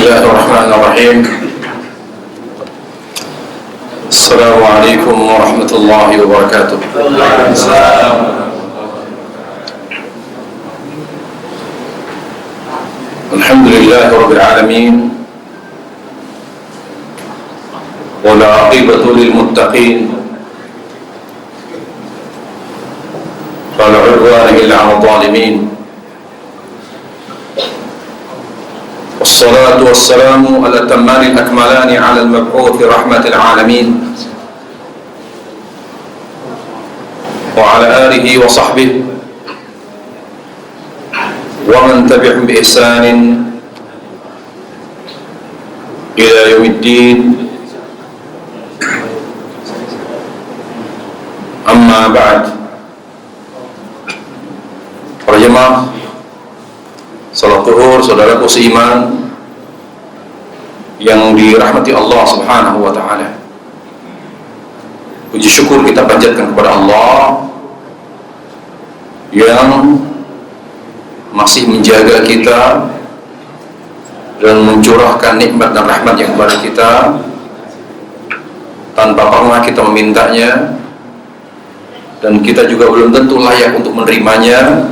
Bismillahirrahmanirrahim. Assalamualaikum warahmatullahi wabarakatuh. Alhamdulillahirabbil alamin. Wal 'aqibatu lil muttaqin. Fala 'udwana illa 'alal zalimin. والصلاة والسلام على الأتمان الأكملان على المبعوث رحمة العالمين وعلى آله وصحبه ومن تبعهم بإحسان إلى يوم الدين. أما بعد. Para jemaah salat zuhur, saudaraku seiman yang dirahmati Allah Subhanahu wa taala. Puji syukur kita panjatkan kepada Allah yang masih menjaga kita dan mencurahkan nikmat dan rahmat yang kepada kita tanpa pernah kita memintanya, dan kita juga belum tentu layak untuk menerimanya.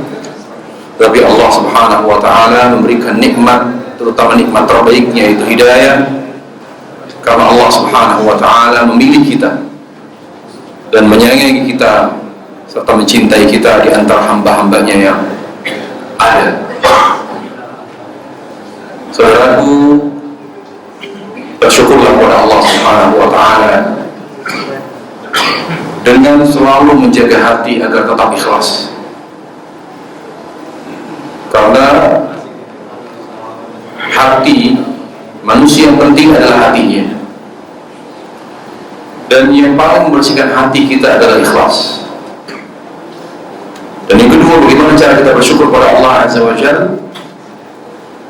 Tapi Allah Subhanahu wa taala memberikan nikmat, terutama nikmat terbaiknya yaitu hidayah, karena Allah Subhanahu wa taala memilih kita dan menyayangi kita serta mencintai kita di antara hamba-hambanya yang ada. Saudaraku, bersyukurlah kepada Allah Subhanahu wa taala dengan selalu menjaga hati agar tetap ikhlas. Karena hati manusia yang penting adalah hatinya, dan yang paling membersihkan hati kita adalah ikhlas. Dan yang kedua, bagaimana cara kita bersyukur pada Allah Azza wa Jalla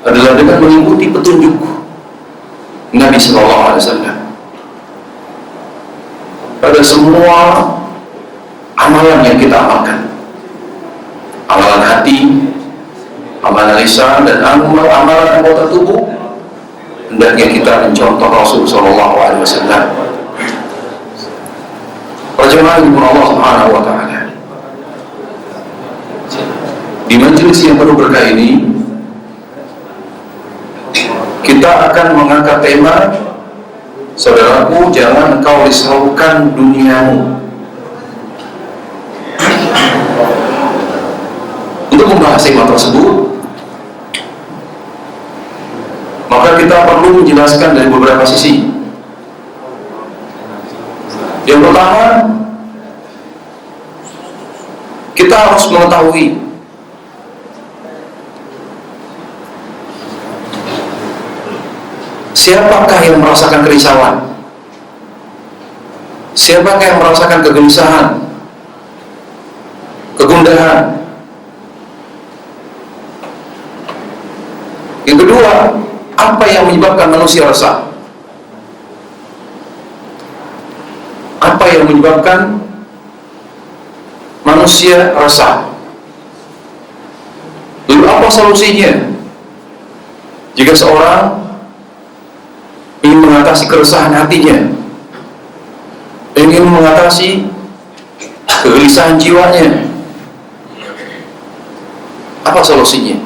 adalah dengan mengikuti petunjuk Nabi Sallallahu Alaihi Wasallam pada semua amalan yang kita amalkan, amalan hati, amalan lisan, dan amalan anggota tubuh. Hendaknya kita mencontoh Rasul Sallallahu Alaihi Wasallam. Perjalanan dengan Allah Subhanahu wa taala. Di majelis yang penuh berkah ini, kita akan mengangkat tema, saudaraku, jangan engkau risaukan duniamu. Untuk membahas tema tersebut, maka kita perlu menjelaskan dari beberapa sisi. Yang pertama, kita harus mengetahui siapakah yang merasakan kerisauan, siapakah yang merasakan kegelisahan, kegundahan. Yang kedua, apa yang menyebabkan manusia resah? Apa yang menyebabkan manusia resah? Lalu apa solusinya? Jika seorang ingin mengatasi keresahan hatinya, ingin mengatasi kegelisahan jiwanya, apa solusinya?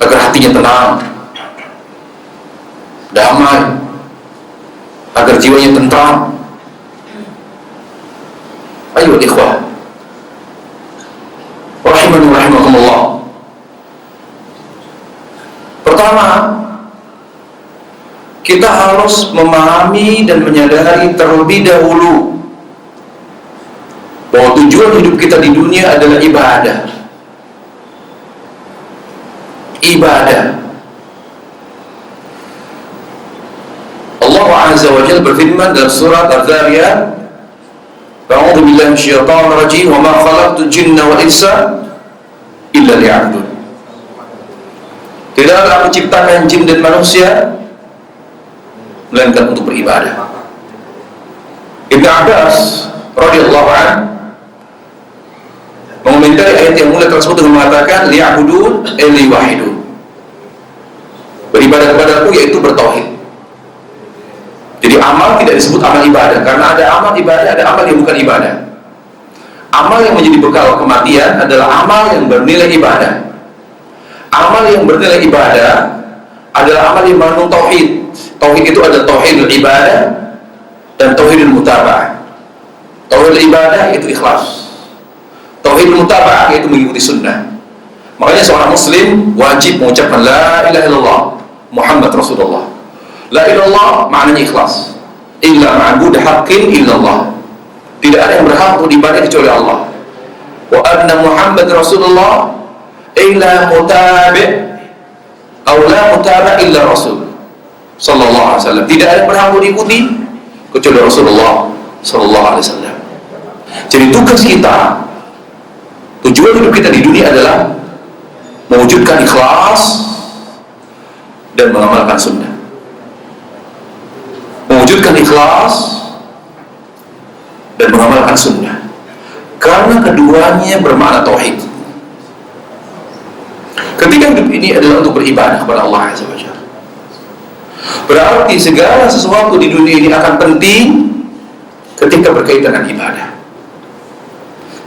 Agar hatinya tenang, damai, agar jiwanya tentram. Ayo ikhwah rahimani rahimakumullah. Pertama, kita harus memahami dan menyadari terlebih dahulu bahwa tujuan hidup kita di dunia adalah ibadah. Allah Azza wa Jalla berfirman dalam surat Az-Zariyat, "A'udzu billahi minasyaitonir rajim, wa ma khalaqtul jinna wal insa illa liya'budun." Tidaklah aku ciptakan jin dan manusia melainkan untuk beribadah. Ibnu Abbas radhiyallahu anhu mengomentari ayat yang mulia tersebut dengan mengatakan liya'budun li wahidun, Beribadah kepadaku yaitu bertauhid. Jadi amal tidak disebut amal ibadah, karena ada amal ibadah, ada amal yang bukan ibadah. Amal yang menjadi bekal kematian adalah amal yang bernilai ibadah. Amal yang bernilai ibadah adalah amal yang mengandung tauhid. Tauhid itu adalah tauhidul ibadah dan tauhidul mutaba'ah. Tauhidul ibadah yaitu ikhlas. Tauhidul mutaba'ah yaitu mengikuti sunnah. Makanya seorang muslim wajib mengucapkan la ilaha illallah Muhammad Rasulullah. La ilaha illallah maknanya ikhlas. Illa ma'budu haqqin illallah. Tidak ada yang berhak untuk diibadahi kecuali Allah. Wa anna Muhammad Rasulullah illa mutabi' aw la mutabi' illa Rasul sallallahu alaihi wasallam. Tidak ada yang berhak untuk diikuti kecuali Rasulullah sallallahu alaihi wasallam. Jadi tugas kita, tujuan hidup kita di dunia adalah mewujudkan ikhlas dan mengamalkan sunnah. Mewujudkan ikhlas dan mengamalkan sunnah, karena keduanya bermakna tauhid. Ketika hidup ini adalah untuk beribadah kepada Allah Azza wa Jalla, berarti segala sesuatu di dunia ini akan penting ketika berkaitan dengan ibadah.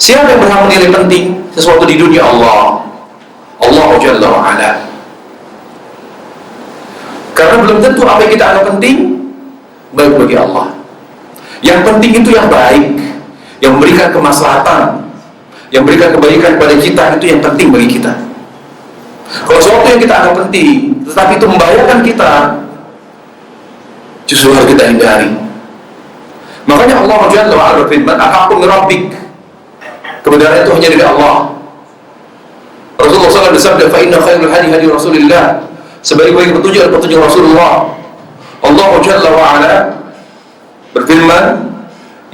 Siapa yang berhak menilai penting sesuatu di dunia? Allah Jalla wa Ala. Karena belum tentu apa yang kita anggap penting baik bagi Allah. Yang penting itu yang baik, yang memberikan kemaslahatan, yang memberikan kebaikan kepada kita, itu yang penting bagi kita. Kalau sesuatu yang kita anggap penting tetapi itu membahayakan kita, justru harus kita hindari. Makanya Allah Jalla wa Ala berfirman, "Al-haqqu min rabbik." Kebenaran itu hanya dari Allah. Rasulullah SAW bersabda, "Fa inna khairul hadi hadi Rasulillah." Sebaik-baik petunjuk adalah petunjuk Rasulullah. Allah Jalla wa Ala berfirman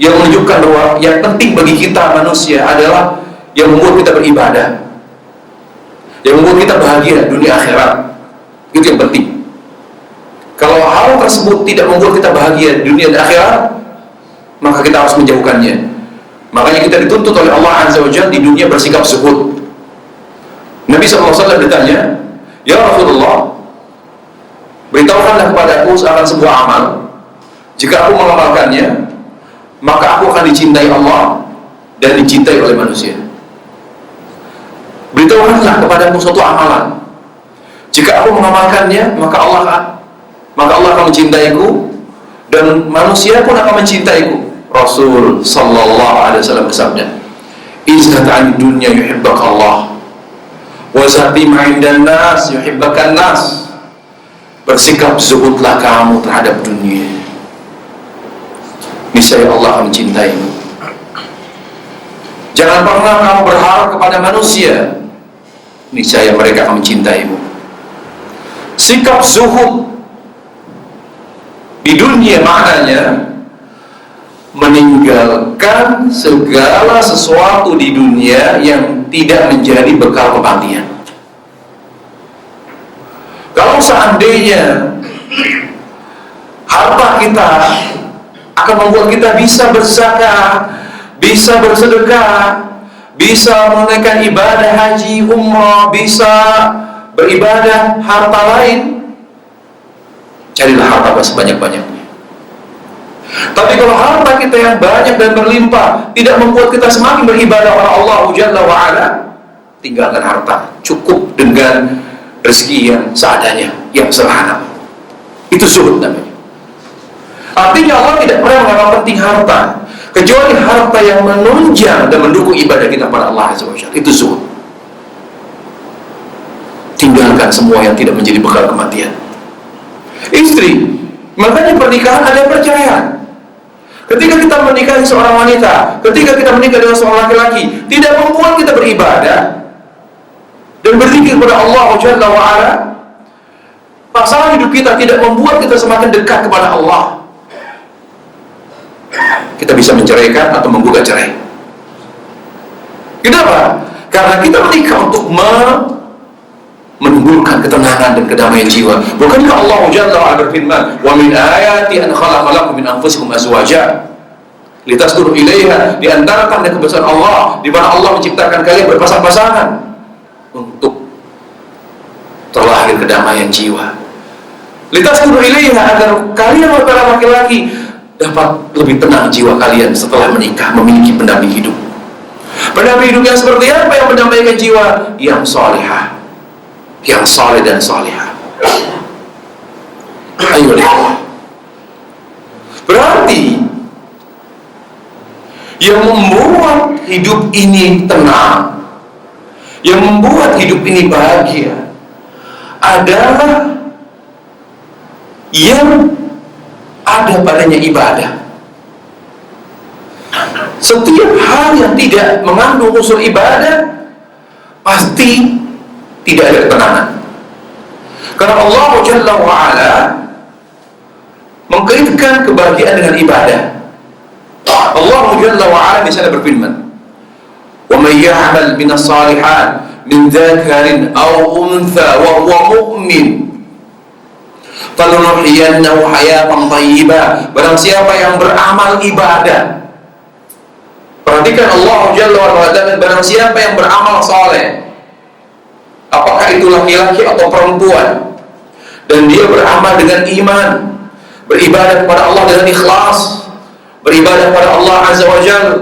yang menunjukkan bahwa yang penting bagi kita manusia adalah yang membuat kita beribadah, yang membuat kita bahagia dunia akhirat. Itu yang penting. Kalau hal tersebut tidak membuat kita bahagia dunia dan akhirat, maka kita harus menjauhkannya. Makanya kita dituntut oleh Allah Azza wa Jalla di dunia bersikap zuhud. Nabi SAW bertanya, "Ya Rasulullah, beritahukanlah kepadaku akan sebuah amal. Jika aku mengamalkannya, maka aku akan dicintai Allah dan dicintai oleh manusia. Beritahukanlah kepadaku suatu amalan. Jika aku mengamalkannya, maka Allah akan mencintaiku dan manusia pun akan mencintaiku." Rasul sallallahu alaihi wasallam bersabda, "Izhad 'anid dunya yuhibbaka Allah, wa zahdi ma'indan nas yuhibbakan nas." Bersikap zuhudlah kamu terhadap dunia, niscaya Allah akan mencintaimu. Jangan pernah kamu berharap kepada manusia, niscaya mereka akan mencintaimu. Sikap zuhud di dunia maknanya meninggalkan segala sesuatu di dunia yang tidak menjadi bekal kematian. Kalau seandainya harta kita akan membuat kita bisa berzakat, bisa bersedekah, bisa menunaikan ibadah haji, umrah, bisa beribadah harta lain, carilah harta sebanyak-banyaknya. Tapi kalau harta kita yang banyak dan berlimpah tidak membuat kita semakin beribadah kepada Allah Jalla wa Ala, tinggalkan harta. Cukup dengan rezeki yang seadanya, yang sederhana. Itu zuhud namanya. Artinya Allah tidak pernah menganggap penting harta, kecuali harta yang menunjang dan mendukung ibadah kita pada Allah Azza wa Jalla. Itu zuhud. Tinggalkan semua yang tidak menjadi bekal kematian. Istri, makanya pernikahan ada perceraian. Ketika kita menikahi seorang wanita, ketika kita menikah dengan seorang laki-laki, tidak membuat kita beribadah dan berzikir kepada Allah Jalla wa Ala, pasangan hidup kita tidak membuat kita semakin dekat kepada Allah, kita bisa menceraikan atau menggugat cerai. Kenapa? Karena kita menikah untuk menimbulkan ketenangan dan kedamaian jiwa. Bukankah Allah Jalla wa Ala berfirman, "Wa min ayati an khalaqa lakum min anfusikum azwaja litaskunu ilaiha." Di antara tanda kebesaran Allah, di mana Allah menciptakan kalian berpasang-pasangan untuk terlahir kedamaian jiwa. Litaskunu ilaiha, agar kalian para laki-laki dapat lebih tenang jiwa kalian setelah menikah, memiliki pendamping hidup. Pendamping hidup yang seperti apa yang mendampingkan jiwa? Yang salihah, yang saleh dan salihah. Ayo lihat. Berarti yang membuat hidup ini tenang, yang membuat hidup ini bahagia adalah yang ada padanya ibadah. Setiap hal yang tidak mengandung unsur ibadah pasti tidak ada ketenangan. Karena Allah Jalla wa'ala mengkaitkan kebahagiaan dengan ibadah. Allah Jalla wa'ala di sana berfirman, "Wa may ya'mal minas salihat min dzakarin aw untha wa huwa mu'min falunuhyiyannahu hayatan thayyibah." Barang siapa yang beramal ibadah, perhatikan Allah Jalla wa'ala, barang siapa yang beramal saleh, apakah itu laki-laki atau perempuan, dan dia beramal dengan iman, beribadah kepada Allah dengan ikhlas, beribadah kepada Allah Azza wa Jalla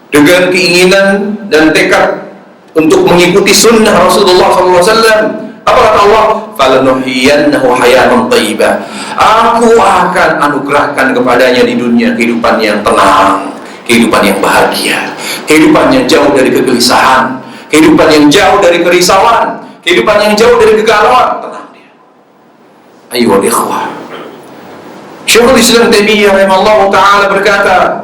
dengan keinginan dan tekad untuk mengikuti sunnah Rasulullah SAW. Apa kata Allah? "Falanuhyiyannahu hayatan thayyibah." Aku akan anugerahkan kepadanya di dunia kehidupan yang tenang, kehidupan yang bahagia, kehidupan yang jauh dari kegelisahan, kehidupan yang jauh dari kerisauan, kehidupan yang jauh dari kegalauan. Tenang dia. Ayo ikhwah. Syekhul Islam Taimiyah rahimahullah ta'ala berkata,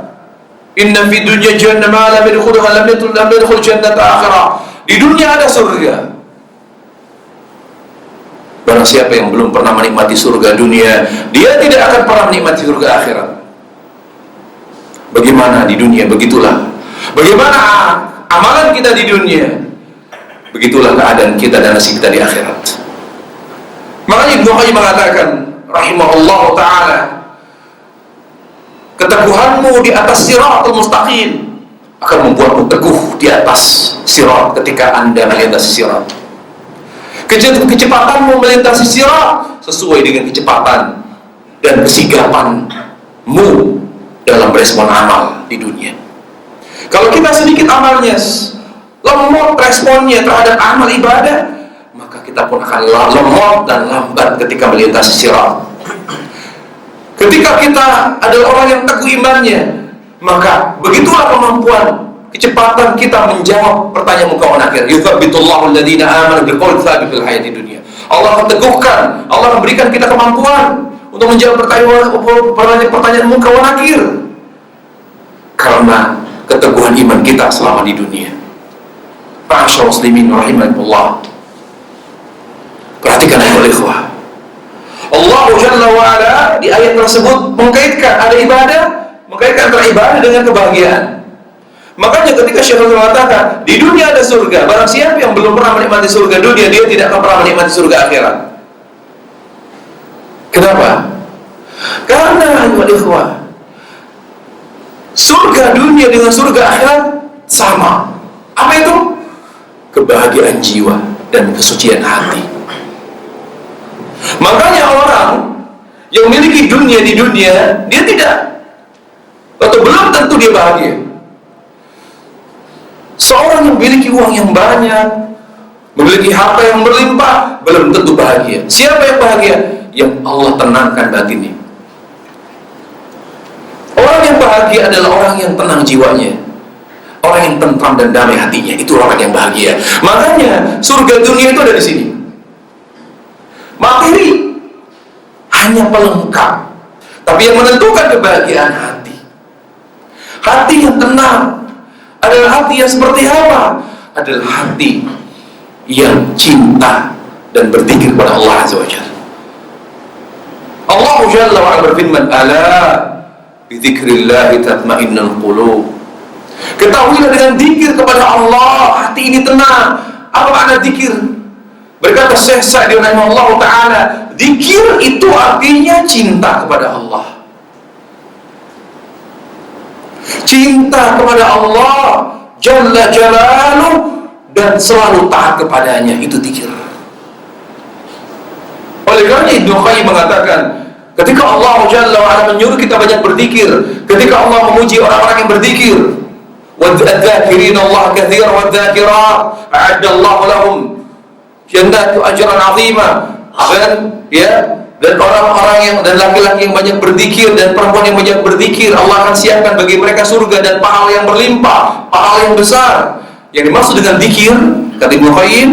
"Inna fi dunya jannah ma lam yadkhulha lam yadkhul jannata akhirah." Di dunia ada surga. Barang siapa yang belum pernah menikmati surga dunia, dia tidak akan pernah menikmati surga akhirat. Bagaimana di dunia, begitulah. Bagaimana amalan kita di dunia, begitulah keadaan kita dan nasib kita di akhirat. Makanya Ibnu Qayyim mengatakan rahimahullah ta'ala, keteguhanmu di atas siratul mustaqim akan membuatmu teguh di atas sirat ketika Anda melintasi sirat. Kecepatanmu melintasi sirat sesuai dengan kecepatan dan kesigapanmu dalam merespon amal di dunia. Kalau kita sedikit amalnya, lemot responnya terhadap amal ibadah, maka kita pun akan lemot dan lambat ketika melintasi sirat. Ketika kita adalah orang yang teguh imannya, maka begitulah kemampuan, kecepatan kita menjawab pertanyaan muka akhir. Yuthabbitullahu alladhina amanu biqauli tsabit fil hayati dunya. Allah akan teguhkan, Allah memberikan kita kemampuan untuk menjawab pertanyaan muka akhir. Karena keteguhan iman kita selama di dunia. Ma'asyiral muslimin rahimakumullah. Perhatikan ayat ikhwah. Allah Jalla wa'ala di ayat tersebut mengkaitkan ada ibadah, mengkaitkan antara ibadah dengan kebahagiaan. Makanya ketika Syekh mengatakan di dunia ada surga, barang siapa yang belum pernah menikmati surga dunia, dia tidak akan pernah menikmati surga akhirat. Kenapa? Karena ayat ikhwah, surga dunia dengan surga akhirat sama. Apa itu? Kebahagiaan jiwa dan kesucian hati. Makanya orang yang memiliki dunia di dunia, dia tidak atau belum tentu dia bahagia. Seorang yang memiliki uang yang banyak, memiliki harta yang berlimpah, belum tentu bahagia. Siapa yang bahagia? Yang Allah tenangkan batinnya. Orang yang bahagia adalah orang yang tenang jiwanya, orang yang tentram dan damai hatinya. Itu orang yang bahagia. Makanya surga dunia itu ada di sini. Materi hanya pelengkap, tapi yang menentukan kebahagiaan hati. Hati yang tenang adalah hati yang seperti apa? Adalah hati yang cinta dan berzikir kepada Allah Azza wa Jalla. Allah Jalla wa Ala berfirman, "Ala bi dzikrillah tatma'innul qulub." Ketahuilah dengan zikir kepada Allah, hati ini tenang. Apa makna zikir? Berkata Syekh Sa'di rahimahullah ta'ala, zikir itu artinya cinta kepada Allah. Cinta kepada Allah Jalla Jalaluh dan selalu taat kepadanya, itu zikir. Oleh karena Ibnu Qayyim mengatakan, ketika Allah Jalla wa Ala menyuruh kita banyak berzikir, ketika Allah memuji orang-orang yang berzikir, وَالذَّاكِرِينَ اللَّهَ كَثِيرًا وَالذَّاكِرَاتِ أَعَدَّ اللَّهُ لَهُمْ جَنَّاتٍ أَجْرًا عَظِيمًا. Dan orang-orang yang, dan laki-laki yang banyak berzikir dan perempuan yang banyak berzikir, Allah akan siapkan bagi mereka surga dan pahala yang berlimpah, pahala yang besar. Yang dimaksud dengan zikir, kata Ibnu Qayyim,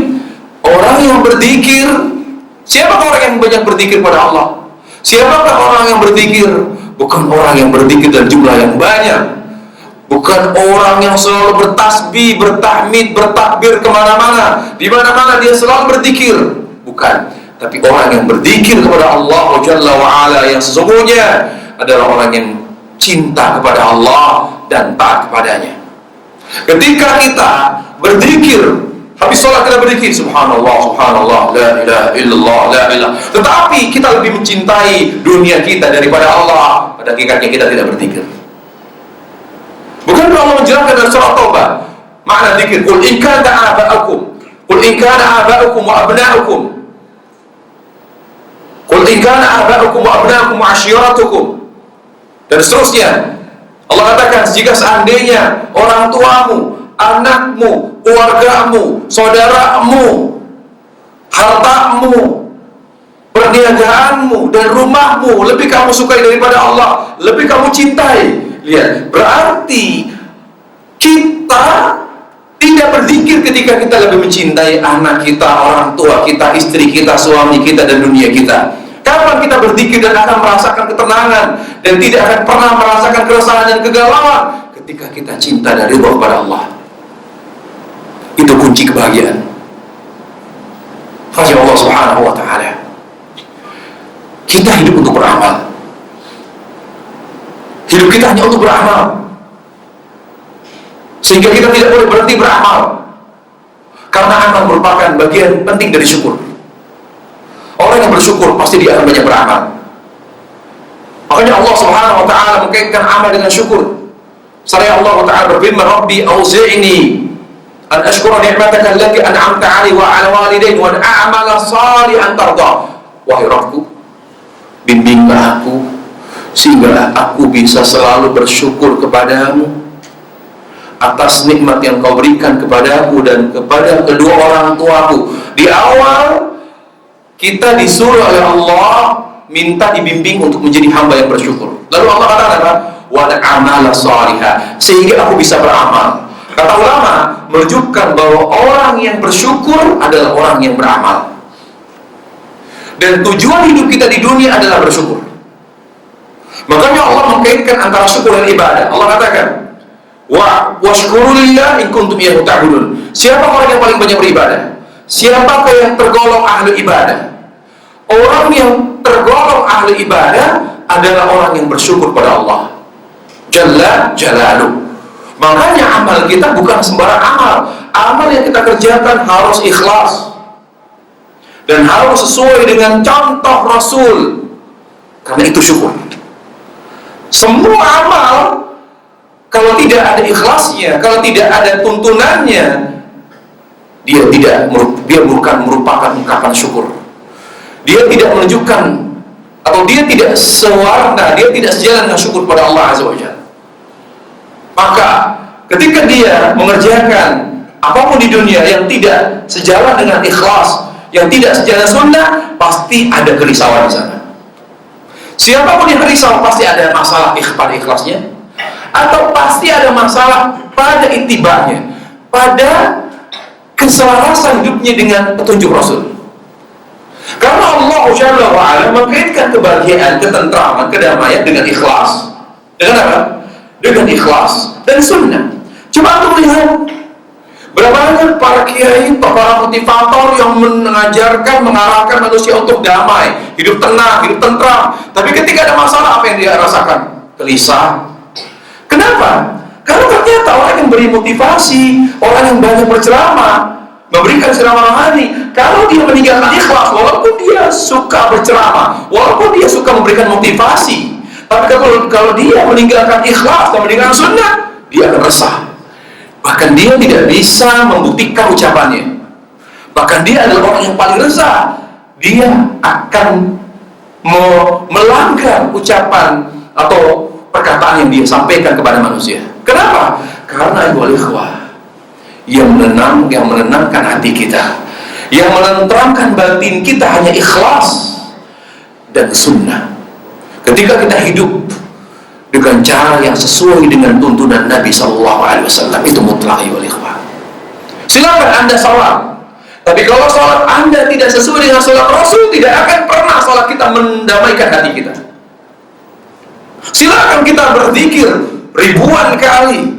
orang yang berzikir. Siapakah orang yang banyak berzikir pada Allah? Siapakah orang yang berzikir? Bukan orang yang berzikir dan jumlah yang banyak, bukan orang yang selalu bertasbih, bertahmid, bertakbir kemana-mana, di mana-mana dia selalu berzikir. Bukan, tapi orang yang berzikir kepada Allah Jalla wa Ala yang sesungguhnya adalah orang yang cinta kepada Allah dan taat kepadanya. Ketika kita berzikir, habis sholat kita berzikir, subhanallah, subhanallah, la ilaha illallah, la ilaha. Tetapi kita lebih mencintai dunia kita daripada Allah, pada hakikatnya kita tidak berzikir. Bukan Allah menjelaskan dalam surah Taubah makna zikir, qul in kana aba'akum, qul in kana aba'akum wa abna'ukum, qul in kana aba'akum wa abna'ukum wa ashiratukum, dan seterusnya. Allah katakan, jika seandainya orang tuamu, anakmu, keluargamu, saudaramu, hartamu, perniagaanmu, dan rumahmu lebih kamu sukai daripada Allah, lebih kamu cintai. Lihat, berarti kita tidak berzikir ketika kita lebih mencintai anak kita, orang tua kita, istri kita, suami kita, dan dunia kita. Kapan kita berzikir dan akan merasakan ketenangan dan tidak akan pernah merasakan keresahan dan kegalauan? Ketika kita cinta dan ridha kepada Allah. Itu kunci kebahagiaan. Fasih Allah Subhanahu wa Ta'ala. Kita hidup untuk beramal. Hidup kita hanya untuk beramal, sehingga kita tidak boleh berhenti beramal, karena amal merupakan bagian penting dari syukur. Orang yang bersyukur pasti dia akan banyak beramal. Makanya Allah Subhanahu wa Ta'ala mengkaitkan amal dengan syukur. Seraya Allah Ta'ala berfirman, Rabbi auzi'ni an ashkura ni'mataka allati an'amta 'alaiya wa 'ala walidayya wa an a'mala shalihan tarda. Wahai Rabbku, bimbinglah aku sehingga aku bisa selalu bersyukur kepadamu atas nikmat yang kau berikan kepadaku dan kepada kedua orang tuaku. Di awal kita disuruh oleh Allah minta dibimbing untuk menjadi hamba yang bersyukur. Lalu Allah katakan apa? Wa amala shaliha, sehingga aku bisa beramal. Kata ulama menunjukkan bahwa orang yang bersyukur adalah orang yang beramal. Dan tujuan hidup kita di dunia adalah bersyukur. Makanya Allah mengkaitkan antara syukur dan ibadah. Allah katakan, washkurulillah in kuntum iyyahu ta'budun. Siapa orang yang paling banyak beribadah? Siapakah yang tergolong ahli ibadah? Orang yang tergolong ahli ibadah adalah orang yang bersyukur pada Allah Jalla Jalaluh. Makanya amal kita bukan sembarang amal. Amal yang kita kerjakan harus ikhlas dan harus sesuai dengan contoh Rasul. Karena itu syukur. Semua amal kalau tidak ada ikhlasnya, kalau tidak ada tuntunannya, dia bukan merupakan ungkapan syukur. Dia tidak menunjukkan, atau dia tidak sewarna, dia tidak sejalan dengan syukur pada Allah Azza wa Jalla. Maka ketika dia mengerjakan apapun di dunia yang tidak sejalan dengan ikhlas, yang tidak sejalan sunnah, pasti ada kerisauan di sana. Siapapun yang risau pasti ada masalah pada ikhlasnya, atau pasti ada masalah pada itibanya, pada keselarasan hidupnya dengan petunjuk Rasul. Karena Allah Jalla wa Ala mengkaitkan kebahagiaan, ketentraman, kedamaian dengan ikhlas. Dengan apa? Dengan ikhlas dan sunnah. Coba untuk lihat berapa banyak para kiai, para motivator yang mengajarkan, mengarahkan manusia untuk damai, hidup tenang, hidup tentram. Tapi ketika ada masalah, apa yang dia rasakan? Gelisah. Kenapa? Karena ternyata orang yang beri motivasi, orang yang banyak berceramah, memberikan ceramah rohani, kalau dia meninggalkan ikhlas, walaupun dia suka berceramah, walaupun dia suka memberikan motivasi, tapi kalau dia meninggalkan ikhlas dan meninggalkan sunnah, dia akan resah. Bahkan dia tidak bisa membuktikan ucapannya. Bahkan dia adalah orang yang paling resah. dia akan melanggar ucapan atau perkataan yang dia sampaikan kepada manusia. Kenapa? Karena yang menenangkan hati kita, yang menenteramkan batin kita hanya ikhlas dan sunnah. Ketika kita hidup dengan cara yang sesuai dengan tuntunan Nabi SAW, itu mutlak. Silakan Anda salat, tapi kalau salat Anda tidak sesuai dengan salat Rasul, tidak akan pernah salat kita mendamaikan hati kita. Silakan kita berzikir ribuan kali,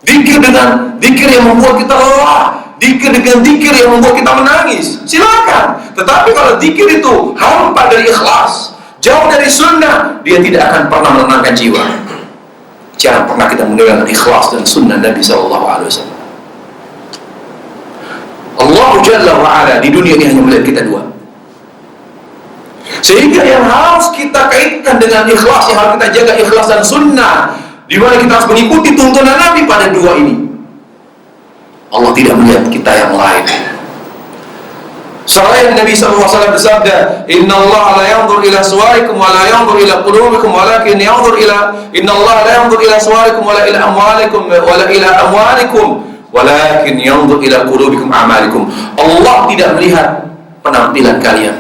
zikir dengan zikir yang membuat kita lelah, zikir dengan zikir yang membuat kita menangis, silakan. Tetapi kalau zikir itu hampa dari ikhlas, jauh dari sunnah, dia tidak akan pernah menenangkan jiwa. Jangan pernah kita mendengarkan ikhlas dan sunnah Nabi SAW. Allah Jalla wa'ala di dunia ini hanya melihat kita dua. Sehingga yang harus kita kaitkan dengan ikhlas, yang harus kita jaga ikhlas dan sunnah, di mana kita harus mengikuti tuntunan Nabi pada dua ini. Allah tidak melihat kita yang lain. Selain Nabi SAW bersabda, Inna Allah la yanzur ila suwarikum wa la yanzur ila qulubikum walakin yanzur ila Inna Allah la yanzur ila suwarikum wa la ila amwalikum wa la ila amwalikum walakin yanzur ila qulubikum a'malikum. Allah tidak melihat penampilan kalian,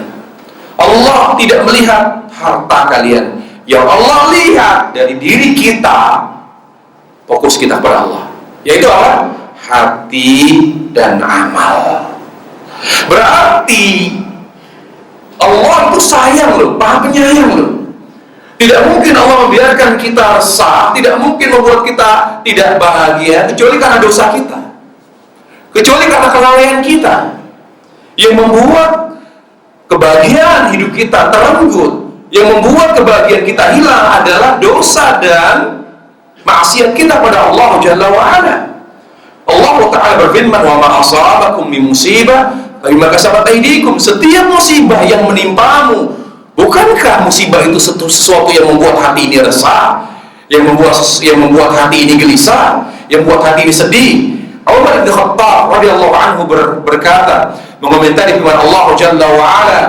Allah tidak melihat harta kalian. Yang Allah lihat dari diri kita, fokus kita pada Allah, yaitu apa? Hati dan amal. Berarti Allah itu sayang loh, Maha Penyayang loh. Tidak mungkin Allah membiarkan kita resah, tidak mungkin membuat kita tidak bahagia, kecuali karena dosa kita, kecuali karena kelalaian kita. Yang membuat kebahagiaan hidup kita terenggut, yang membuat kebahagiaan kita hilang adalah dosa dan maksiat kita pada Allah Jalla wa'ala. Allah Ta'ala berfirman, wa ma asabakum min musibah bima kasabat aydikum. Setiap musibah yang menimpamu, bukankah musibah itu sesuatu yang membuat hati ini resah, yang membuat hati ini gelisah, yang membuat hati ini sedih? Umar bin Khattab radhiyallahu anhu berkata, mengomentari firman Allah Jalla wa'ala,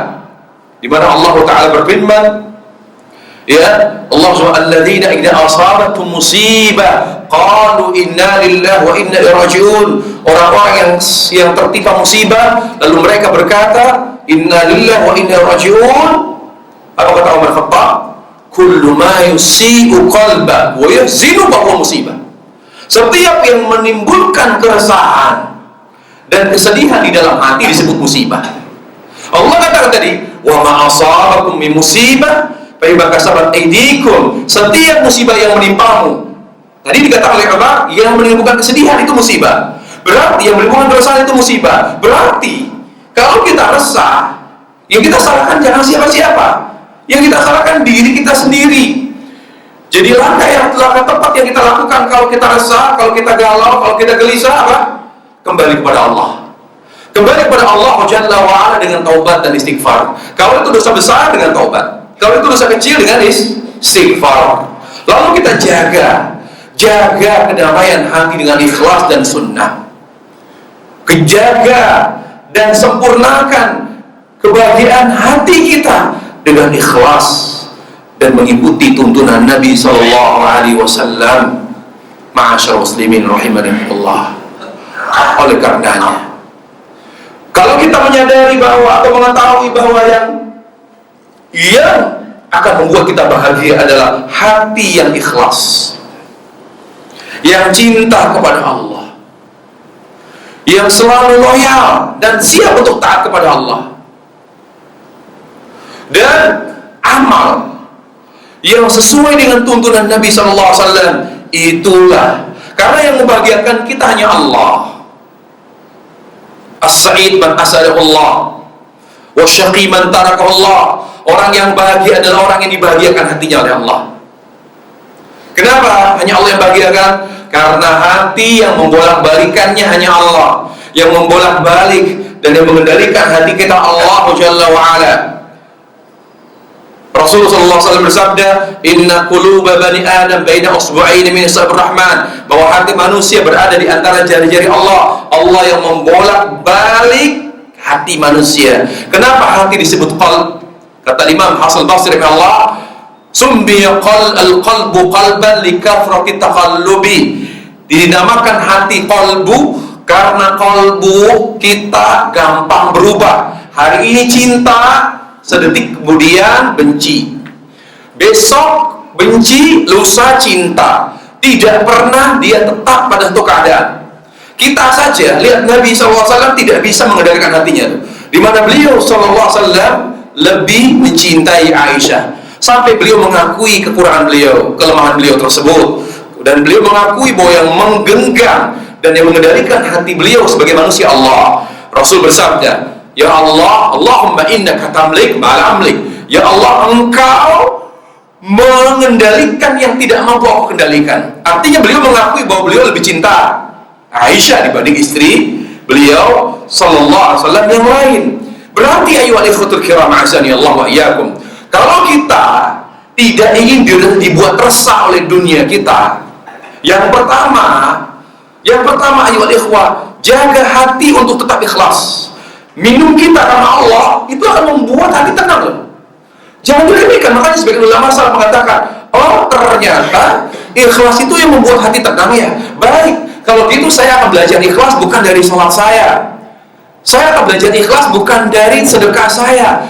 di mana Allah Ta'ala berfirman, ya Allah SWT, alladzina idza asabatum musibah qalu inna lillahi wa inna ilaihi raji'un. Orang-orang yang tertimpa musibah lalu mereka berkata inna lillahi wa inna ilaihi raji'un. Apa kata Umar Khattab? Kullu ma yusi'u qalba wa yahzinu bahwa musibah. Setiap yang menimbulkan keresahan dan kesedihan di dalam hati disebut musibah. Allah katakan tadi, wa ma asabakum min musibah bima kasabat aydikum. Setiap musibah yang menimpamu, tadi dikatakan oleh Allah, yang menimbulkan kesedihan itu musibah. Berarti yang menimbulkan keresahan itu musibah. Berarti kalau kita resah, yang kita salahkan jangan siapa-siapa, yang kita salahkan diri kita sendiri. Jadi langkah tepat yang kita lakukan kalau kita resah, kalau kita galau, kalau kita gelisah, apa? Kembali kepada Allah. Kembali kepada Allah Jalla wa'ala dengan taubat dan istighfar. Kalau itu dosa besar, dengan taubat. Kalau itu dosa kecil, dengan istighfar. Lalu kita jaga kedamaian hati dengan ikhlas dan sunnah. Kejaga dan sempurnakan kebahagiaan hati kita dengan ikhlas dan mengikuti tuntunan Nabi SAW. Ma'asyar muslimin rahimanillah. Oleh karenanya, kalau kita menyadari bahwa atau mengetahui bahwa yang akan membuat kita bahagia adalah hati yang ikhlas, yang cinta kepada Allah, yang selalu loyal dan siap untuk taat kepada Allah, dan amal yang sesuai dengan tuntunan Nabi SAW, itulah karena yang membahagiakan kita hanya Allah. As-sa'id man as'adahullah wa syaqi man tarakahullah. Orang yang bahagia adalah orang yang dibahagiakan hatinya oleh Allah. Kenapa hanya Allah yang bahagiakan? Karena hati yang membolak-balikannya hanya Allah. Yang membolak-balik dan yang mengendalikan hati kita Allah Jalla wa'ala. Rasulullah SAW bersabda, Inna quluba bani Adam baina usbu'aini min sabr rahman. Bahwa hati manusia berada di antara jari-jari Allah. Allah yang membolak-balik hati manusia. Kenapa hati disebut qalb? Kata Imam Hasan Basri Allah, sumbiya al-qalbu qalban likathrati taqallubi. Dinamakan hati qalbu karena qalbu kita gampang berubah. Hari ini cinta, sedetik kemudian benci. Besok benci, lusa cinta. Tidak pernah dia tetap pada satu keadaan. Kita saja lihat Nabi SAW tidak bisa mengendalikan hatinya. Di mana beliau SAW lebih mencintai Aisyah, sampai beliau mengakui kekurangan beliau, kelemahan beliau tersebut, dan beliau mengakui bahwa yang menggenggam dan yang mengendalikan hati beliau sebagai manusia Allah. Rasul bersabda, ya Allah, Allahumma innaka tamlik ma'al amlik. Ya Allah, engkau mengendalikan yang tidak mampu aku kendalikan. Artinya beliau mengakui bahwa beliau lebih cinta Aisyah dibanding istri beliau sallallahu alaihi wasallam yang lain. Berarti ayyuhal ikhwatul kiram azani Allah wa iyyakum, kalau kita tidak ingin dibuat resah oleh dunia kita, yang pertama ayyuhal ikhwah, jaga hati untuk tetap ikhlas. Minum kita karena Allah itu akan membuat hati tenang loh. Jangan diremehkan. Makanya sebagian ulama salah mengatakan, oh ternyata ikhlas itu yang membuat hati tenang ya. Baik, kalau gitu saya akan belajar ikhlas bukan dari sholat saya akan belajar ikhlas bukan dari sedekah saya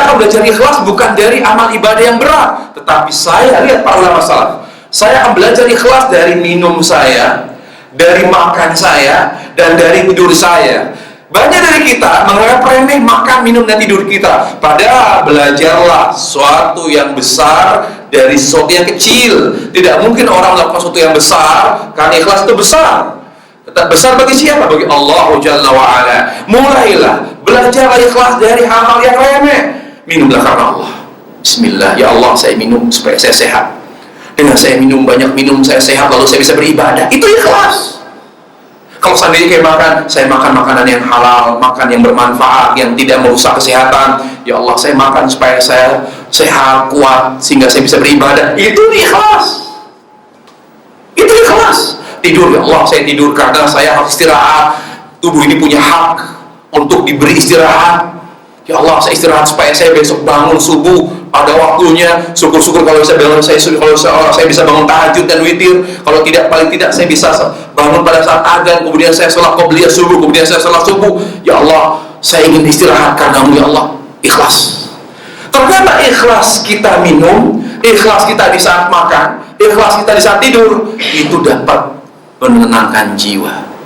akan belajar ikhlas bukan dari amal ibadah yang berat. Tetapi saya lihat para ulama salaf, saya akan belajar ikhlas dari minum saya, dari makan saya, dan dari tidur saya. Banyak dari kita menganggap remeh makan, minum, dan tidur kita. Padahal belajarlah sesuatu yang besar dari sesuatu yang kecil. Tidak mungkin orang melakukan sesuatu yang besar karena ikhlas itu besar. Tetap besar bagi siapa? Bagi Allah Jalla wa'ala. Mulailah belajar ikhlas dari hal-hal yang remeh. Minumlah karena Allah. Bismillah, ya Allah saya minum supaya saya sehat. Dengan saya minum, banyak minum, saya sehat, lalu saya bisa beribadah. Itu ikhlas. Kalau seandainya kayak makan, saya makan makanan yang halal, makan yang bermanfaat, yang tidak merusak kesehatan. Ya Allah, saya makan supaya saya sehat, kuat, sehingga saya bisa beribadah. Itu ikhlas. Itu ikhlas. Tidur, ya Allah, saya tidur karena saya harus istirahat. Tubuh ini punya hak untuk diberi istirahat. Ya Allah, saya istirahat supaya saya besok bangun subuh pada waktunya. Syukur-syukur kalau saya bangun, kalau saya bisa bangun tahajud dan witir. Kalau tidak, paling tidak saya bisa bangun pada saat adzan, kemudian saya sholat qobliyah subuh, kemudian saya sholat subuh. Ya Allah, saya ingin istirahat karenamu ya Allah. Ikhlas. Ternyata ikhlas kita minum, ikhlas kita di saat makan, ikhlas kita di saat tidur, itu dapat menenangkan jiwa.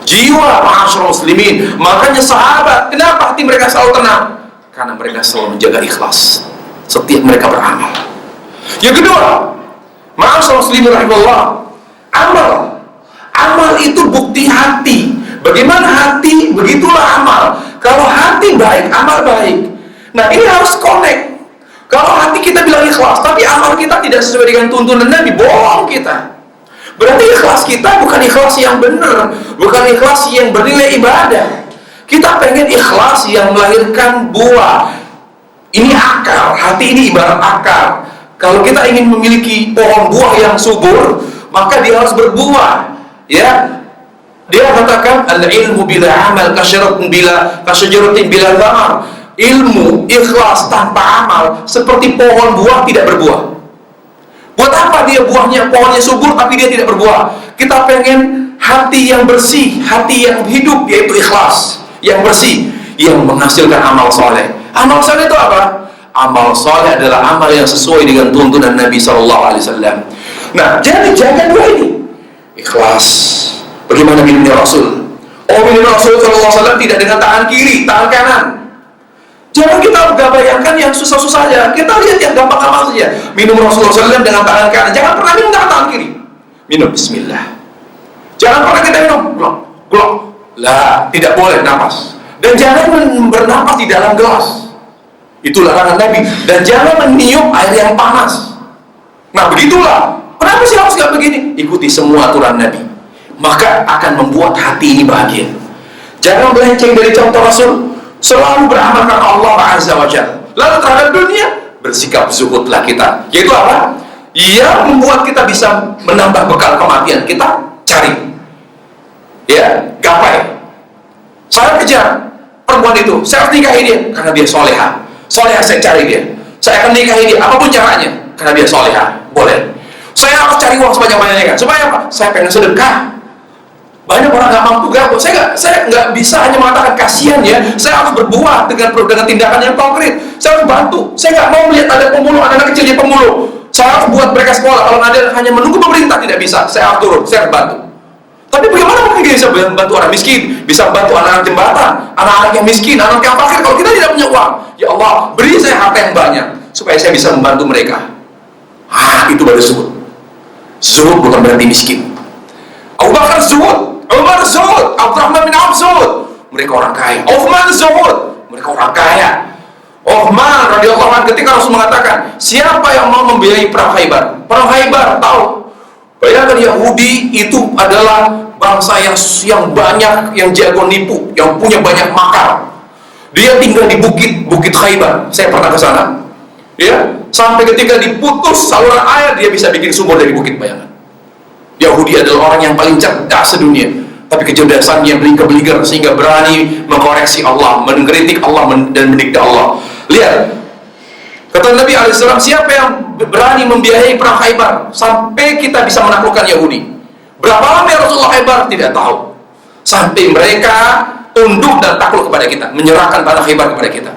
Jiwa ma'asyiral muslimin. Makanya sahabat, kenapa hati mereka selalu tenang? Karena mereka selalu menjaga ikhlas setiap mereka beramal. Yang kedua, ma'asyiral muslimin rahimahullah, amal itu bukti hati. Bagaimana hati, begitulah amal. Kalau hati baik, amal baik. Nah, ini harus connect. Kalau hati kita bilang ikhlas, tapi amal kita tidak sesuai dengan tuntunan Nabi, bohong kita. Berarti ikhlas kita bukan ikhlas yang benar, bukan ikhlas yang bernilai ibadah. Kita pengen ikhlas yang melahirkan buah. Ini akar, hati ini ibarat akar. Kalau kita ingin memiliki pohon buah yang subur, maka dia harus berbuah. Ya, dia katakan al-ilmu bila amal kasyaratin bila thamar. Ilmu ikhlas tanpa amal seperti pohon buah tidak berbuah. Buat apa dia buahnya, pohonnya subur tapi dia tidak berbuah? Kita pengen hati yang bersih, hati yang hidup, yaitu ikhlas, yang bersih, yang menghasilkan amal soleh. Amal soleh itu apa? Amal soleh adalah amal yang sesuai dengan tuntunan Nabi SAW. Nah, jadi jaga dua ini. Ikhlas. Bagaimana minumnya Rasul? Oh, minum Rasul SAW tidak dengan tangan kiri, tangan kanan. Jangan kita gak bayangkan yang susah-susah saja. Kita lihat yang gampang-gampang saja. Minum Rasulullah SAW dengan tangan kanan. Jangan pernah minum dengan tangan kiri. Minum bismillah. Jangan pernah kita minum glok, glok. Lah, tidak boleh napas. Dan jangan bernapas di dalam gelas. Itu larangan Nabi. Dan jangan meniup air yang panas. Nah, begitulah. Kenapa sih harus gak begini? Ikuti semua aturan Nabi. Maka akan membuat hati ini bahagia. Jangan melenceng dari contoh Rasul. Selalu beramal karena Allah Azza wa Jalla. Lalu terhadap dunia, bersikap zuhudlah kita. Yaitu apa? Yang membuat kita bisa menambah bekal kematian kita, cari. Ya, gapai. Saya kejar perempuan itu, saya harus nikahi dia karena dia soleha. Soleha saya cari dia. Saya akan nikahi dia apapun caranya karena dia soleha. Boleh. Saya harus cari uang sebanyak-banyaknya kan. Supaya apa? Saya pengen sedekah. Banyak orang nggak mampu gak? Saya nggak bisa hanya mengatakan kasihan ya. Saya harus berbuat dengan tindakan yang konkret. Saya harus bantu. Saya nggak mau melihat ada pemulung, anak kecil di pemulung. Saya harus buat mereka sekolah. Kalau ada hanya menunggu pemerintah tidak bisa. Saya harus turun. Saya harus bantu. Tapi bagaimana mungkin kita bisa bantu orang miskin, bisa bantu anak-anak jembatan, anak-anak yang miskin, anak yang fakir kalau kita tidak punya uang? Ya Allah, beri saya harta yang banyak supaya saya bisa membantu mereka. Itu baru zuhud. Zuhud bukan berarti miskin. Abu Bakar zuhud, Umar zuhud, Abdurrahman bin Auf zuhud. Mereka orang kaya. Uthman zuhud. Mereka orang kaya. Uthman radhiyallahu anhu ketika Rasul mengatakan, siapa yang mau membiayai perang Khaybar? Perang Khaybar, tahu? Bayangkan Yahudi itu adalah bangsa yang banyak, yang jago nipu, yang punya banyak makar. Dia tinggal di bukit Khaybar. Saya pernah ke sana. Ya, sampai ketika diputus saluran air dia bisa bikin sumur dari bukit, bayangkan. Yahudi adalah orang yang paling cerdas sedunia, tapi kecerdasannya belinger-belinger sehingga berani mengkoreksi Allah, mengkritik Allah dan mendikte Allah. Lihat, kata Nabi alaihissalam, siapa yang berani membiayai perang Khaybar sampai kita bisa menaklukkan Yahudi? Berapa lama ya Rasulullah Khaybar? Tidak tahu. Sampai mereka tunduk dan takluk kepada kita, menyerahkan tanah Khaybar kepada kita.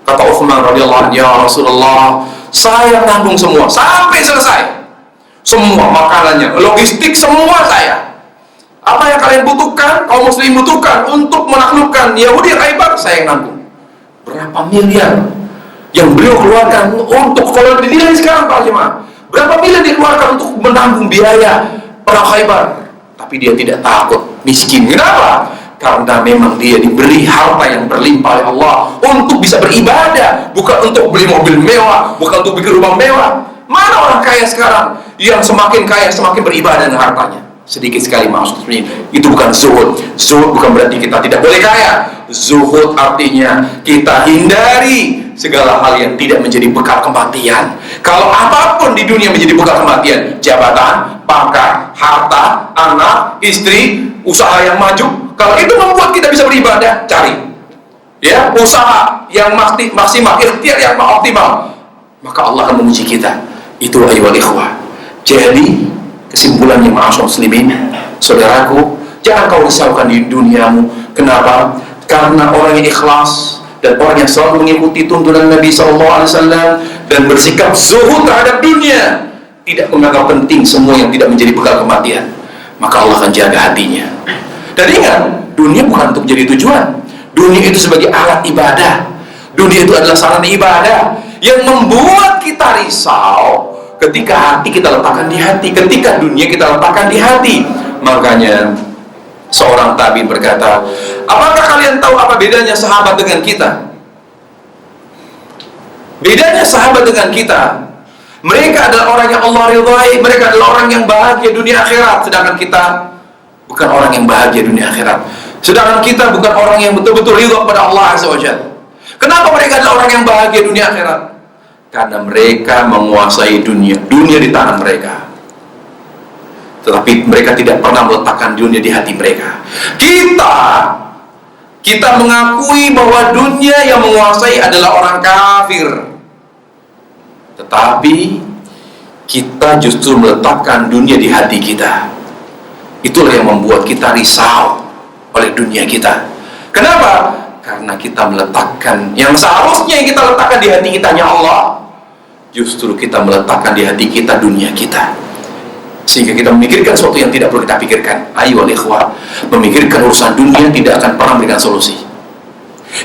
Kata Uthman radhiyallahu anhu, ya Rasulullah, saya tanggung semua sampai selesai. Semua makanannya, logistik semua saya. Apa yang kalian butuhkan, kaum muslim butuhkan untuk menaklukkan Yahudi Khaybar, saya yang nanggung. Berapa miliar yang beliau keluarkan untuk, kalau dinilai sekarang Pak Jemaah, berapa miliar dikeluarkan untuk menanggung biaya perang Khaybar? Tapi dia tidak takut miskin. Kenapa? Karena memang dia diberi harta yang berlimpah oleh Allah untuk bisa beribadah, bukan untuk beli mobil mewah, bukan untuk bikin rumah mewah. Mana orang kaya sekarang yang semakin kaya semakin beribadah dengan hartanya? Sedikit sekali maksudnya. Itu bukan zuhud. Zuhud bukan berarti kita tidak boleh kaya. Zuhud artinya kita hindari segala hal yang tidak menjadi bekal kematian. Kalau apapun di dunia menjadi bekal kematian, jabatan, pangkat, harta, anak, istri, usaha yang maju, kalau itu membuat kita bisa beribadah, cari. Ya, usaha yang maksimal, ikhtiar yang optimal, maka Allah akan memuji kita. Itu ayyuhal ikhwah. Jadi kesimpulannya, ma'asyar muslimin, saudaraku, jangan kau risaukan di duniamu. Kenapa? Karena orang yang ikhlas dan orang yang selalu mengikuti tuntunan Nabi SAW dan bersikap zuhud terhadap dunia, tidak menganggap penting semua yang tidak menjadi bekal kematian, maka Allah akan jaga hatinya. Dan ingat, dunia bukan untuk jadi tujuan. Dunia itu sebagai alat ibadah. Dunia itu adalah sarana ibadah yang membuat kita risau ketika hati kita letakkan di hati, ketika dunia kita letakkan di hati. Makanya seorang tabi'in berkata, apakah kalian tahu apa bedanya sahabat dengan kita? Bedanya sahabat dengan kita, mereka adalah orang yang Allah ridhai, mereka adalah orang yang bahagia dunia akhirat, sedangkan kita bukan orang yang bahagia dunia akhirat. Sedangkan kita bukan orang yang betul-betul ridha kepada Allah Azza wa Jalla. Kenapa mereka adalah orang yang bahagia dunia akhirat? Karena mereka menguasai dunia di tangan mereka, tetapi mereka tidak pernah meletakkan dunia di hati mereka. Kita mengakui bahwa dunia yang menguasai adalah orang kafir, tetapi kita justru meletakkan dunia di hati kita. Itulah yang membuat kita risau oleh dunia kita. Kenapa? Karena kita meletakkan yang seharusnya yang kita letakkan di hati kita hanya Allah, justru kita meletakkan di hati kita dunia kita, sehingga kita memikirkan sesuatu yang tidak perlu kita pikirkan. Ayo ikhwah, memikirkan urusan dunia tidak akan pernah memberikan solusi.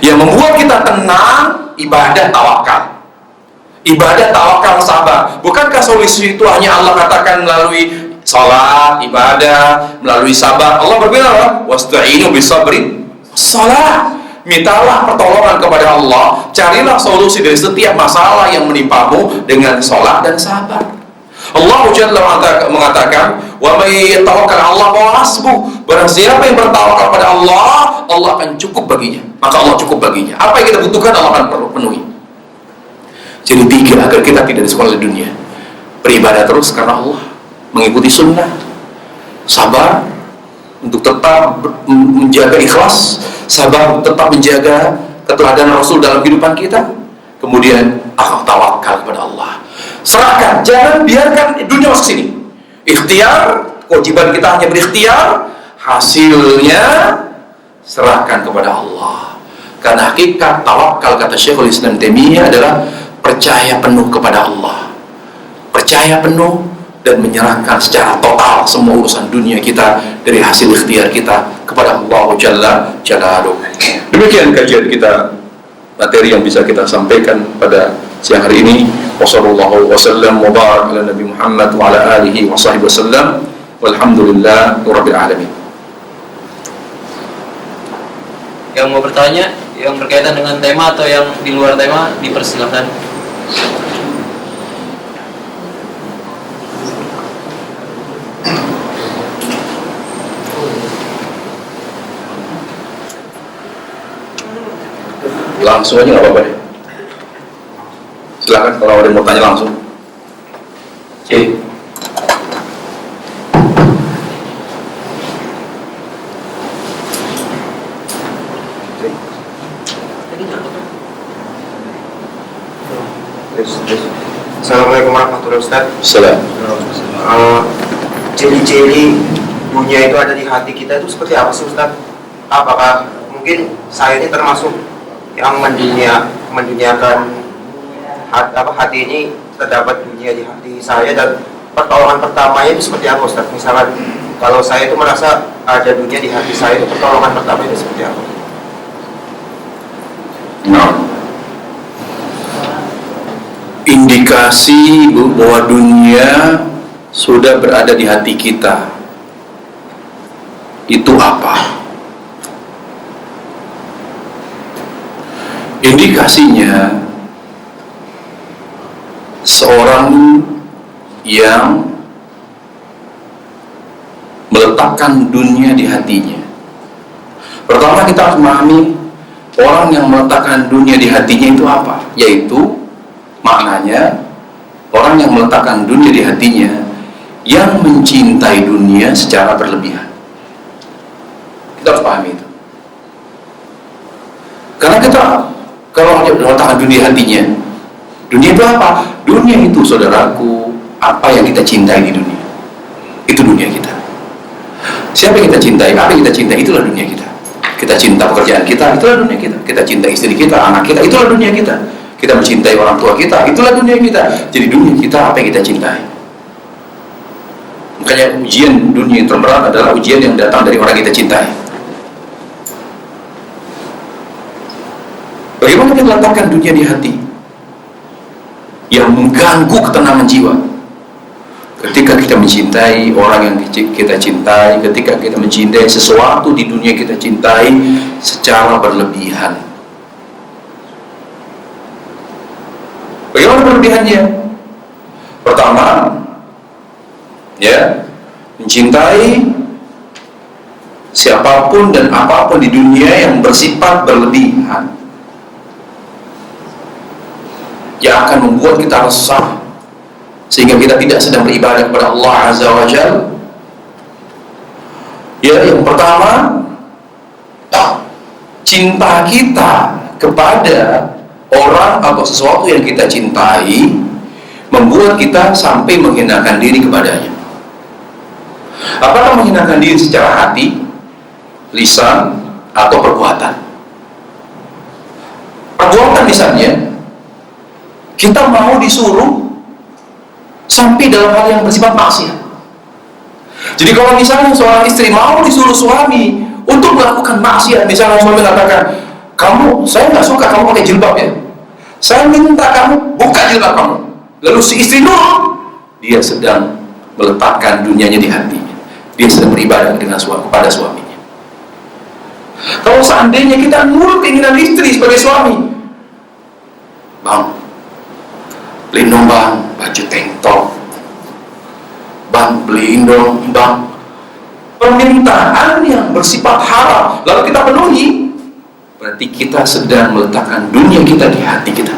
Yang membuat kita tenang, ibadah tawakal. Ibadah tawakal sabar. Bukankah solusi itu hanya Allah katakan melalui salat, ibadah, melalui sabar? Allah berfirman, wasta'inu bisabri salat. Mintalah pertolongan kepada Allah, carilah solusi dari setiap masalah yang menimpamu dengan salat dan sabar. Allah Jalla mengatakan, wa may yatawakkal 'ala Allah fa hasbuh. Barang siapa yang bertawakal pada Allah, Allah akan cukup baginya. Maka Allah cukup baginya. Apa yang kita butuhkan Allah akan penuhi. Jadi tiga, agar kita tidak disekolah di dunia. Beribadah terus karena Allah, mengikuti sunnah, sabar, untuk tetap menjaga ikhlas, sabar, tetap menjaga keteladanan Rasul dalam kehidupan kita. Kemudian tawakal kepada Allah. Serahkan, jangan biarkan dunia masuk sini. Ikhtiar, kewajiban kita hanya berikhtiar, hasilnya serahkan kepada Allah. Karena hakikat tawakal, kata Syekhul Islam Taimiyah, adalah percaya penuh kepada Allah, percaya penuh dan menyerahkan secara total semua urusan dunia kita dari hasil ikhtiar kita kepada Allah Jalla Jalaluhu. Demikian kajian kita, materi yang bisa kita sampaikan pada siang hari ini. Wassallallahu wasallam wa barak ala Nabi Muhammad wa ala alihi wa sahbihi wasallam. Walhamdulillahirabbil alamin. Yang mau bertanya, yang berkaitan dengan tema atau yang di luar tema, dipersilakan. Langsung aja nggak apa-apa deh. Silakan kalau ada yang mau tanya langsung. Oke. Assalamualaikum warahmatullahi wabarakatuh. Salam. Ciri-ciri dunia itu ada di hati kita itu seperti apa sih Ustaz? Apakah mungkin saya ini termasuk yang menduniakan hati ini, terdapat dunia di hati saya, dan pertolongan pertamanya itu seperti apa Ustaz? Misalkan kalau saya itu merasa ada dunia di hati saya, itu pertolongan pertama itu seperti apa? Nah, indikasi bahwa dunia sudah berada di hati kita itu apa? Indikasinya seorang yang meletakkan dunia di hatinya. Pertama kita harus memahami orang yang meletakkan dunia di hatinya itu apa? Yaitu maknanya orang yang meletakkan dunia di hatinya yang mencintai dunia secara berlebihan. Kita harus pahami itu. Karena kita kalau hanya meletakkan dunia hatinya, dunia itu apa? Dunia itu, saudaraku, apa yang kita cintai di dunia. Itu dunia kita. Siapa yang kita cintai? Apa yang kita cintai? Itulah dunia kita. Kita cinta pekerjaan kita, itulah dunia kita. Kita cinta istri kita, anak kita, itulah dunia kita. Kita mencintai orang tua kita, itulah dunia kita. Jadi dunia kita apa yang kita cintai. Makanya ujian dunia yang terberat adalah ujian yang datang dari orang yang kita cintai. Bagaimana kita letakkan dunia di hati yang mengganggu ketenangan jiwa? Ketika kita mencintai orang yang kita cintai, ketika kita mencintai sesuatu di dunia kita cintai secara berlebihan. Bagaimana berlebihannya? Pertama, ya, mencintai siapapun dan apapun di dunia yang bersifat berlebihan, yang akan membuat kita resah sehingga kita tidak sedang beribadah kepada Allah Azza wa Jalla. Ya, yang pertama, cinta kita kepada orang atau sesuatu yang kita cintai membuat kita sampai menghinakan diri kepadanya. Apakah menghinakan diri secara hati, lisan, atau perbuatan? Perbuatan misalnya, kita mau disuruh sampai dalam hal yang bersifat maksiat. Jadi kalau misalnya seorang istri mau disuruh suami untuk melakukan maksiat, misalnya suami katakan, saya nggak suka kamu pakai jilbab ya, saya minta kamu buka jilbab kamu. Lalu si istri nurut, dia sedang meletakkan dunianya di hatinya. Dia sedang beribadah dengan kepada suaminya. Kalau seandainya kita nurut keinginan istri sebagai suami, bang, beliin dong bang baju tank top, bang beliin dong bang, permintaan yang bersifat haram lalu kita penuhi, berarti kita sedang meletakkan dunia kita di hati kita.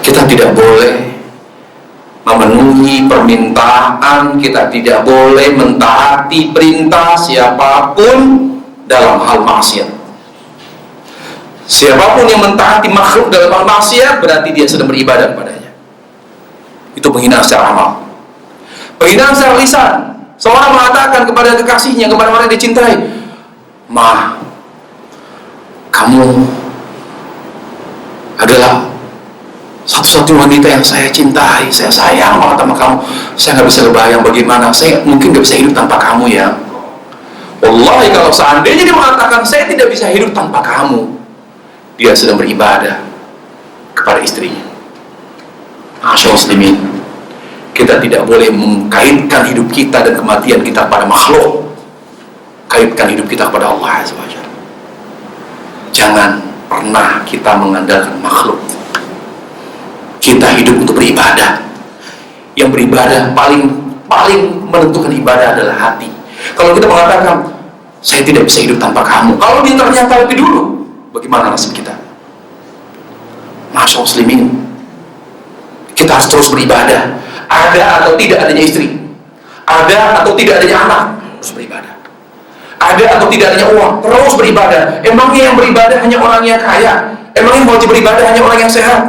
Kita tidak boleh memenuhi permintaan, kita tidak boleh mentaati perintah siapapun dalam hal maksiat. Siapapun yang mentaati makhluk dalam hal maksiat berarti dia sedang beribadah kepadanya. Itu penghinaan secara amal. Penghinaan secara lisan. Seorang mengatakan kepada kekasihnya, kepada orang yang dicintai, "Ma, kamu adalah satu-satunya wanita yang saya cintai, saya sayang banget sama kamu. Saya nggak bisa kebayang bagaimana, saya mungkin nggak bisa hidup tanpa kamu ya. Wallahi kalau seandainya dia mengatakan saya tidak bisa hidup tanpa kamu, dia sedang beribadah kepada istrinya. Masya muslimin, kita tidak boleh mengkaitkan hidup kita dan kematian kita pada makhluk. Kaitkan hidup kita kepada Allah Azza wa Jalla. Jangan pernah kita mengandalkan makhluk. Kita hidup untuk beribadah. Yang beribadah paling menentukan ibadah adalah hati. Kalau kita mengatakan saya tidak bisa hidup tanpa kamu, kalau dia ternyata lebih dulu, bagaimana nasib kita? Masya muslimin, kita harus terus beribadah. Ada atau tidak adanya istri, ada atau tidak adanya anak, terus beribadah. Ada atau tidak adanya uang, terus beribadah. Emangnya yang beribadah hanya orang yang kaya? Emangnya yang wajib beribadah hanya orang yang sehat?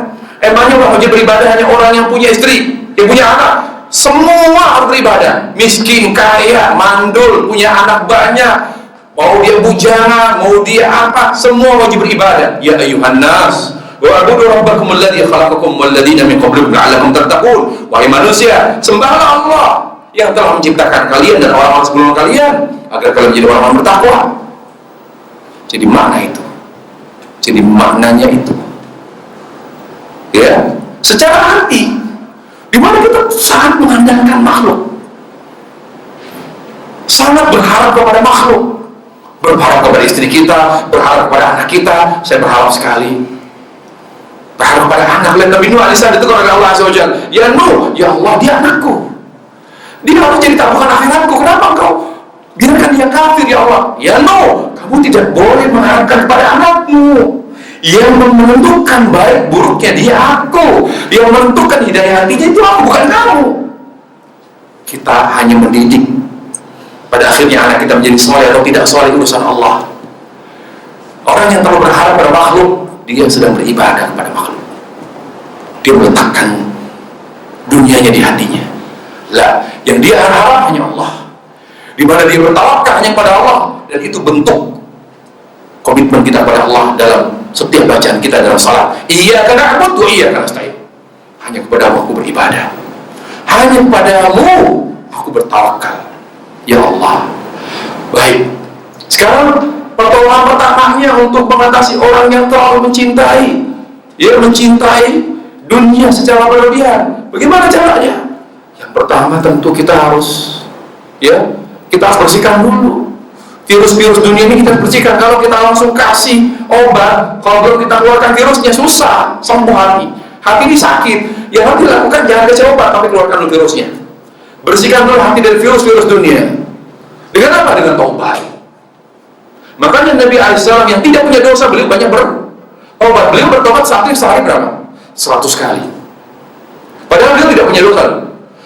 Emangnya wajib beribadah hanya orang yang punya istri, yang punya anak? Semua harus beribadah. Miskin, kaya, mandul, punya anak banyak, mau dia bujangan, mau dia apa, semua wajib beribadah. Ya ayyuhan nas, wa'budu rabbakum alladzi khalaqakum walladzina min qablikum la'allakum tattaqun. Wahai manusia, sembahlah Allah yang telah menciptakan kalian dan orang-orang sebelum kalian agar kalian menjadi orang-orang bertakwa. Jadi makna itu. Jadi maknanya itu. Ya, secara hati, di mana kita sangat mengandalkan makhluk, sangat berharap kepada makhluk, berharap kepada istri kita, berharap kepada anak kita. Saya berharap sekali berharap kepada anak. Lihat Nabi Nuh alaihissalam ditegur oleh Allah Azza wa Jalla, ya Nuh, ya Allah, dia anakku, dia harus jadi tabungan akhiratku. Kenapa engkau biarkan dia kafir ya Allah? Ya Nuh, kamu tidak boleh mengharapkan kepada anakmu. Yang menentukan baik buruknya dia aku, yang menentukan hidayah hatinya itu aku, bukan kamu. Kita hanya mendidik. Pada akhirnya anak kita menjadi soleh atau tidak soleh urusan Allah. Orang yang terlalu berharap pada makhluk, dia sedang beribadah kepada makhluk. Dia meletakkan dunianya di hatinya. Lah, yang dia harap hanya Allah. Di mana dia bertawakal hanya pada Allah, dan itu bentuk komitmen kita pada Allah dalam setiap bacaan kita dalam salat. Iyyaka na'budu wa iyyaka nasta'in. Hanya kepadamu aku beribadah. Hanya kepadamu aku bertawakal. Ya Allah. Baik. Sekarang pertolongan pertamanya untuk mengatasi orang yang terlalu mencintai, ya, mencintai dunia secara berlebihan. Bagaimana caranya? Yang pertama tentu kita harus, ya, kita harus bersihkan dulu. Virus-virus dunia ini kita bersihkan. Kalau kita langsung kasih obat, kalau belum kita keluarkan virusnya, susah sembuh hati. Hati ini sakit, ya hati lakukan, jangan kasih obat, tapi keluarkan dulu virusnya. Bersihkan dulu hati dari virus-virus dunia. Dengan apa? Dengan taubat. Makanya Nabi Alaihissalam yang tidak punya dosa, beliau banyak bertobat. Beliau bertobat sehari berapa? 100 kali. Padahal beliau tidak punya dosa.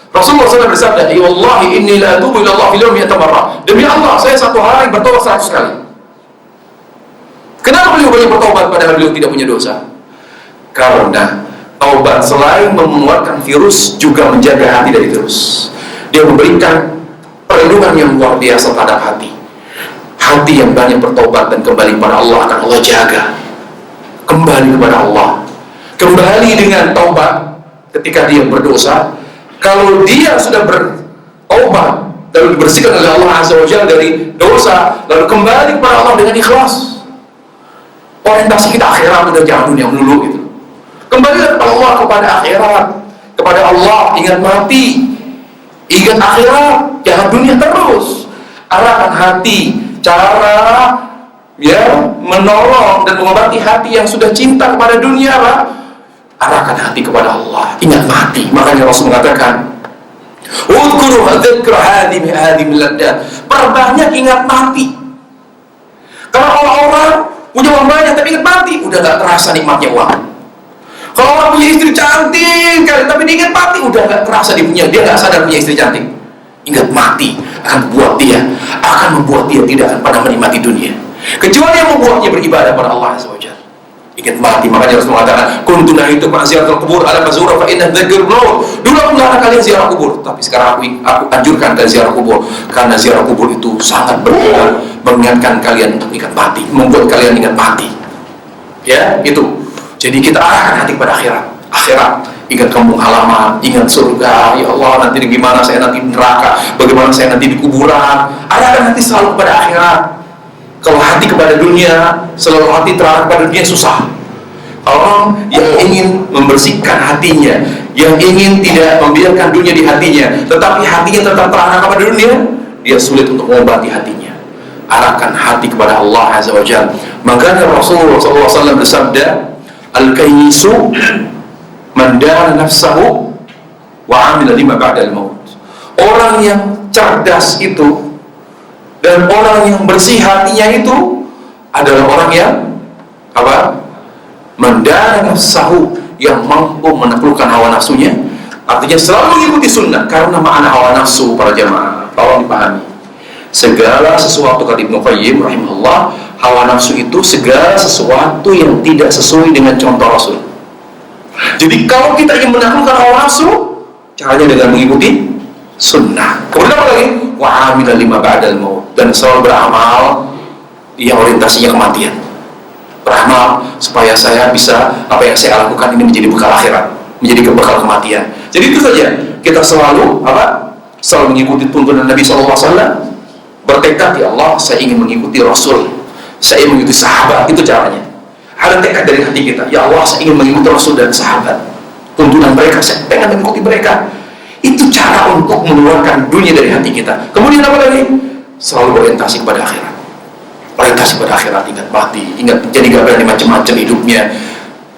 Rasulullah SAW bersabda, ya Wallahi inni la atubu ila Allah fil yawmi yatamarra. Demi Allah, saya satu hari bertobat 100 kali. Kenapa beliau banyak bertobat padahal beliau tidak punya dosa? Karena taubat selain mengeluarkan virus, juga menjaga hati dari virus. Dia memberikan perlindungan yang luar biasa terhadap hati. Hati yang banyak bertobat dan kembali kepada Allah akan Allah jaga. Kembali kepada Allah. Kembali dengan taubat ketika dia berdosa. Kalau dia sudah bertobat lalu dibersihkan oleh Allah Azza wa Jalla dari dosa, lalu kembali kepada Allah dengan ikhlas. Orientasi kita akhirat, udah jangan dunia dulu gitu. Kembali kepada Allah, kepada akhirat, kepada Allah, ingat mati, ingat akhirat, jangan dunia terus. Arahkan hati, cara ya menolong dan mengobati hati yang sudah cinta kepada dunia, Pak. Arahkan hati kepada Allah, ingat mati. Makanya Rasul mengatakan, "Udhkuru dzikra hadim laddat." Perbanyak ingat mati. Kalau orang-orang punya uang banyak tapi ingat mati, udah gak terasa nikmatnya uang. Kalau orang punya istri cantik kan, tapi dia ingat mati, udah nggak kerasa dia nggak sadar punya istri cantik. Ingat mati akan membuat dia tidak akan pernah menikmati dunia, kecuali yang membuatnya beribadah pada Allah Azza wa Jalla. Ingat mati, makanya Rasul mengatakan, kuntu nahitu an ziyaratul qubur ala mazura fa inna dzikr nur. Dulu aku melarang kalian ziarah kubur, tapi sekarang aku anjurkan kalian ziarah kubur, karena ziarah kubur itu sangat berguna, mengingatkan kalian untuk ingat mati, membuat kalian ingat mati. Ya, itu. Jadi kita arahkan hati kepada akhirat. Ingat kampung halaman, ingat surga. Ya Allah, nanti gimana saya nanti di neraka, bagaimana saya nanti di kuburan. Arahkan hati selalu kepada akhirat. Kalau hati kepada dunia, selalu hati terarah kepada dunia, susah. Orang yang ingin membersihkan hatinya, yang ingin tidak membiarkan dunia di hatinya, tetapi hatinya tetap terarah kepada dunia, dia sulit untuk mengobati hatinya. Arahkan hati kepada Allah Azza wa Jalla. Makanya Rasulullah SAW bersabda, al-kayyisu man dana nafsahu wa amila lima ba'dal maut. Orang yang cerdas itu dan orang yang bersih hatinya itu adalah orang yang mendana nafsahu, yang mampu menaklukkan hawa nafsunya. Artinya selalu mengikuti sunnah. Karena makna hawa nafsu, para jamaah, tolong dipahami. Segala sesuatu, kata Ibnu Qayyim rahimahullah, hawa nafsu itu segala sesuatu yang tidak sesuai dengan contoh Rasul. Jadi kalau kita ingin menaklukkan hawa nafsu, caranya dengan mengikuti sunnah. Kemudian apa lagi? Wa amila lima ba'dal maut, dan selalu beramal yang orientasinya kematian. Beramal supaya saya bisa, apa yang saya lakukan ini menjadi bekal akhirat, menjadi bekal kematian. Jadi itu saja, kita selalu selalu mengikuti tuntunan Nabi SAW. Bertekad, ya Allah, saya ingin mengikuti Rasul, saya ingin mengikuti sahabat. Itu caranya. Ada tekad dari hati kita, ya Allah, saya ingin mengikuti Rasul dan sahabat, tuntunan mereka, saya pengen mengikuti mereka. Itu cara untuk mengeluarkan dunia dari hati kita. Kemudian apa lagi? Selalu orientasi kepada akhirat. Orientasi pada akhirat, ingat mati, ingat, jadi gak berani macam-macam hidupnya,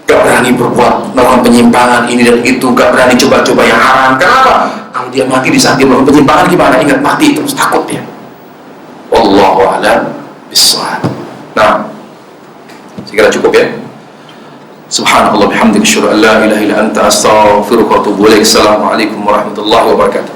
gak berani berbuat melakukan penyimpangan ini dan itu, gak berani coba-coba yang haram. Kenapa? Kalau dia mati di saat dia melakukan penyimpangan, gimana? Ingat mati, terus takut dia. Wallahu a'lam bishawab. Nah, segera cukup ya. Subhanallah bihamdika asyhadu an la ilaha illa anta astaghfiruka wa atubu ilaik. Assalamualaikum warahmatullahi wabarakatuh.